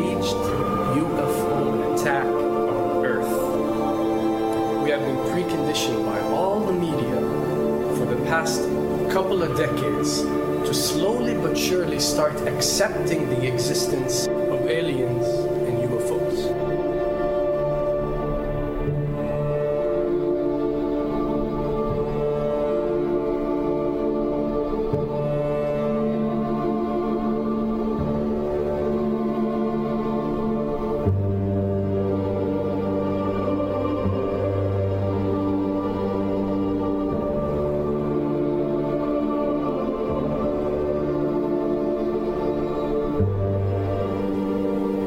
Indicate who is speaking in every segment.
Speaker 1: staged UFO attack on Earth. We have been preconditioned by all the media for the past couple of decades to slowly but surely start accepting the existence of aliens and UFOs.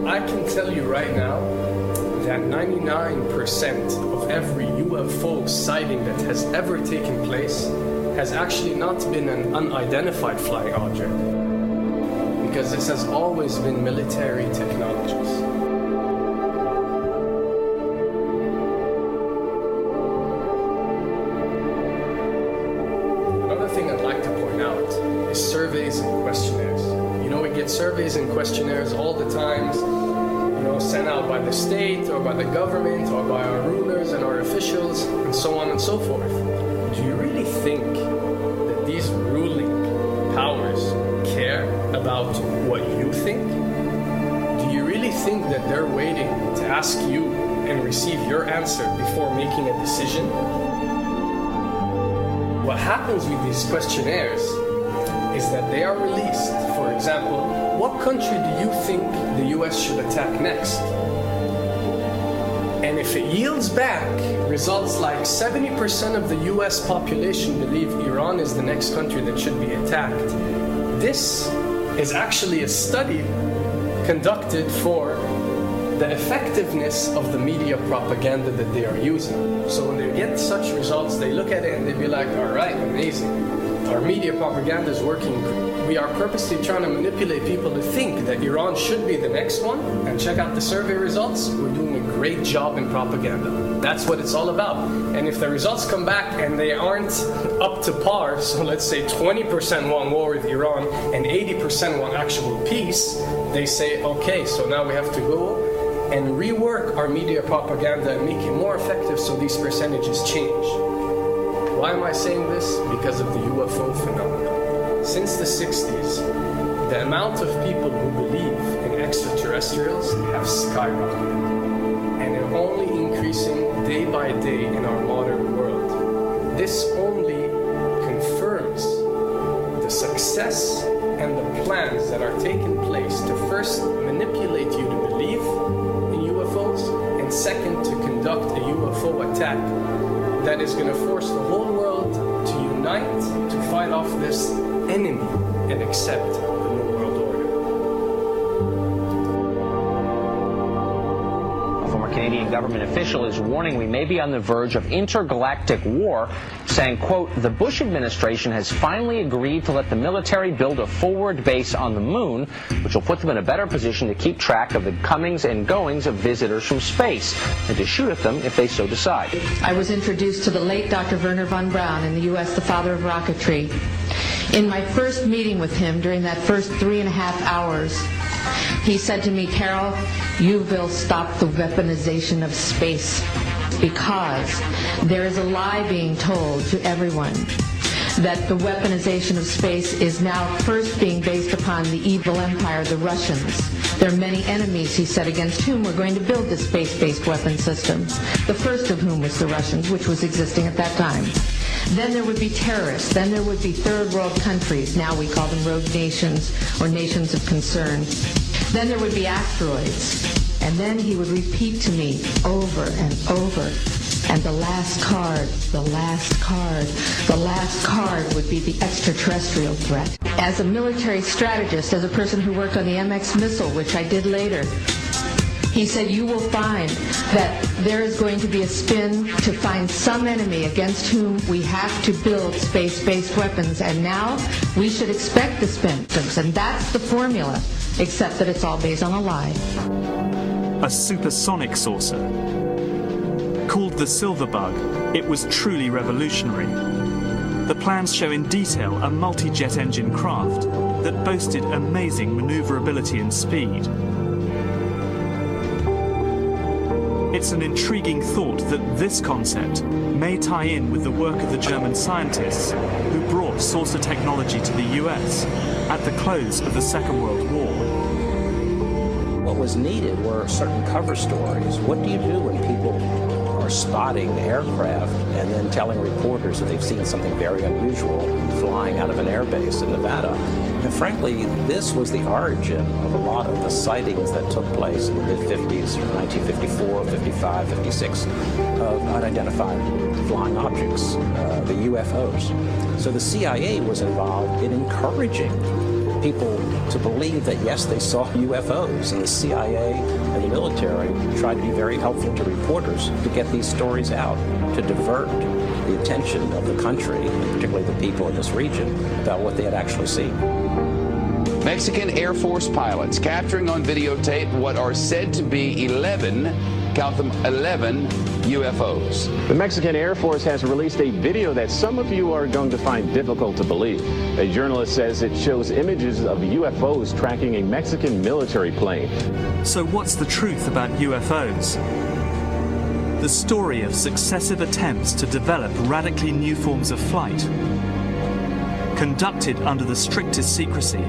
Speaker 1: I can tell you right now that 99% of every UFO sighting that has ever taken place has actually not been an unidentified flying object, because this has always been military technologies. Another thing I'd like to point out is surveys and questionnaires. You know, we get surveys and questionnaires all the time, sent out by the state or by the government or by our rulers and our officials and so on and so forth. Do you really think that these ruling powers care about what you think? Do you really think that they're waiting to ask you and receive your answer before making a decision? What happens with these questionnaires is that they are released. For example, what country do you think the US should attack next? And if it yields back results like 70% of the US population believe Iran is the next country that should be attacked, this is actually a study conducted for the effectiveness of the media propaganda that they are using. So when they get such results, they look at it and they be like, all right, amazing. Our media propaganda is working. We are purposely trying to manipulate people to think that Iran should be the next one. And check out the survey results. We're doing a great job in propaganda. That's what it's all about. And if the results come back and they aren't up to par, so let's say 20% want war with Iran and 80% want actual peace, they say, okay, so now we have to go and rework our media propaganda and make it more effective so these percentages change. Why am I saying this? Because of the UFO phenomena. Since the 60s, the amount of people who believe in extraterrestrials have skyrocketed, and they're only increasing day by day in our modern world. This only confirms the success and the plans that are taking place to first manipulate you to believe in UFOs, and second, to conduct a UFO attack that is going to force the whole world to unite to fight off this enemy and accept the New World Order.
Speaker 2: A former Canadian government official is warning we may be on the verge of intergalactic war, saying, quote, the Bush administration has finally agreed to let the military build a forward base on the moon, which will put them in a better position to keep track of the comings and goings of visitors from space, and to shoot at them if they so decide.
Speaker 3: I was introduced to the late Dr. Wernher von Braun in the U.S., the father of rocketry. In my first meeting with him, during that first 3.5 hours, he said to me, Carol, you will stop the weaponization of space, because there is a lie being told to everyone that the weaponization of space is now first being based upon the evil empire, the Russians. There are many enemies, he said, against whom we're going to build the space-based weapon system, the first of whom was the Russians, which was existing at that time. Then there would be terrorists. Then there would be third world countries. Now we call them rogue nations or nations of concern. Then there would be asteroids. And then he would repeat to me over and over, and the last card, the last card, the last card would be the extraterrestrial threat. As a military strategist, as a person who worked on the MX missile, which I did later, he said, you will find that there is going to be a spin to find some enemy against whom we have to build space-based weapons, and now we should expect the spin. And that's the formula, except that it's all based on a lie.
Speaker 4: A supersonic saucer. Called the Silver Bug, it was truly revolutionary. The plans show in detail a multi-jet engine craft that boasted amazing maneuverability and speed. It's an intriguing thought that this concept may tie in with the work of the German scientists who brought saucer technology to the US at the close of the Second World War.
Speaker 5: What was needed were certain cover stories. What do you do when people are spotting aircraft and then telling reporters that they've seen something very unusual flying out of an airbase in Nevada? And frankly, this was the origin of a lot of the sightings that took place in the mid-50s, 1954, 55, 56, of unidentified flying objects, the UFOs. So the CIA was involved in encouraging people to believe that, yes, they saw UFOs, and the CIA and the military tried to be very helpful to reporters to get these stories out, to divert the attention of the country, and particularly the people in this region, about what they had actually seen.
Speaker 6: Mexican Air Force pilots capturing on videotape what are said to be 11, count them, 11 UFOs.
Speaker 7: The Mexican Air Force has released a video that some of you are going to find difficult to believe. A journalist says it shows images of UFOs tracking a Mexican military plane.
Speaker 4: So what's the truth about UFOs? The story of successive attempts to develop radically new forms of flight, conducted under the strictest secrecy,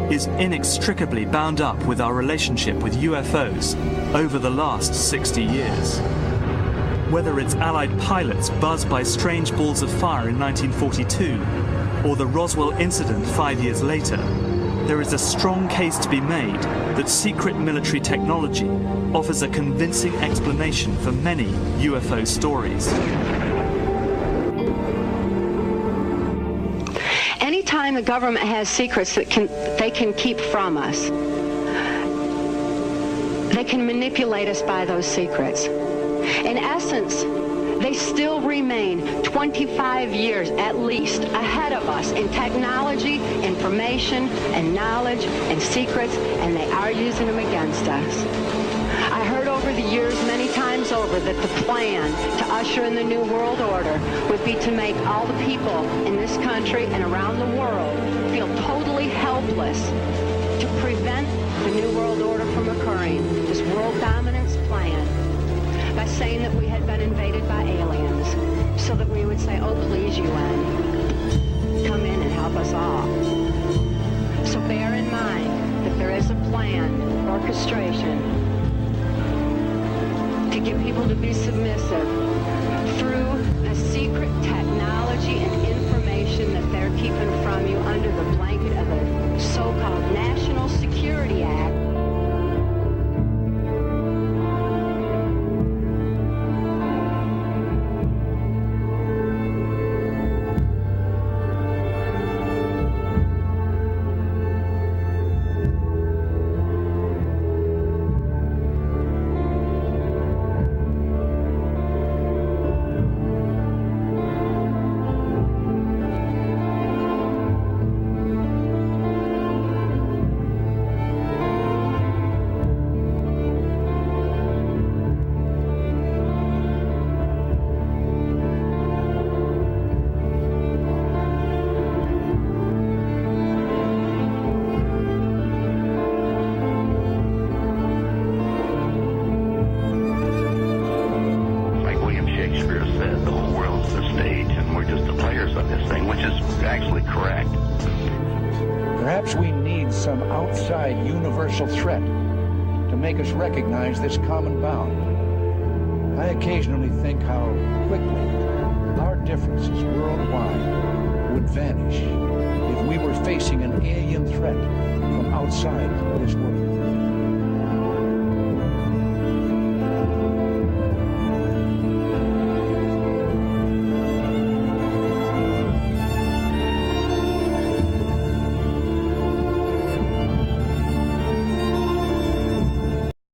Speaker 4: is inextricably bound up with our relationship with UFOs over the last 60 years. Whether it's Allied pilots buzzed by strange balls of fire in 1942 or the Roswell incident 5 years later, there is a strong case to be made that secret military technology offers a convincing explanation for many UFO stories.
Speaker 8: Anytime the government has secrets that they can keep from us, they can manipulate us by those secrets. In essence, they still remain 25 years at least ahead of us in technology, information, and knowledge, and secrets, and they are using them against us. I heard over the years many times over that the plan to usher in the New World Order would be to make all the people in this country and around the world feel totally helpless to prevent the New World Order from occurring, this world dominance plan, by saying that we had been invaded by aliens, so that we would say, oh, please, UN, come in and help us all. So bear in mind that there is a plan, orchestration, to get people to be submissive through a secret technology and information that they're keeping from you under the blanket of the so-called National Security Act.
Speaker 9: Perhaps we need some outside universal threat to make us recognize this common bound. I occasionally think how quickly our differences worldwide would vanish if we were facing an alien threat from outside this world.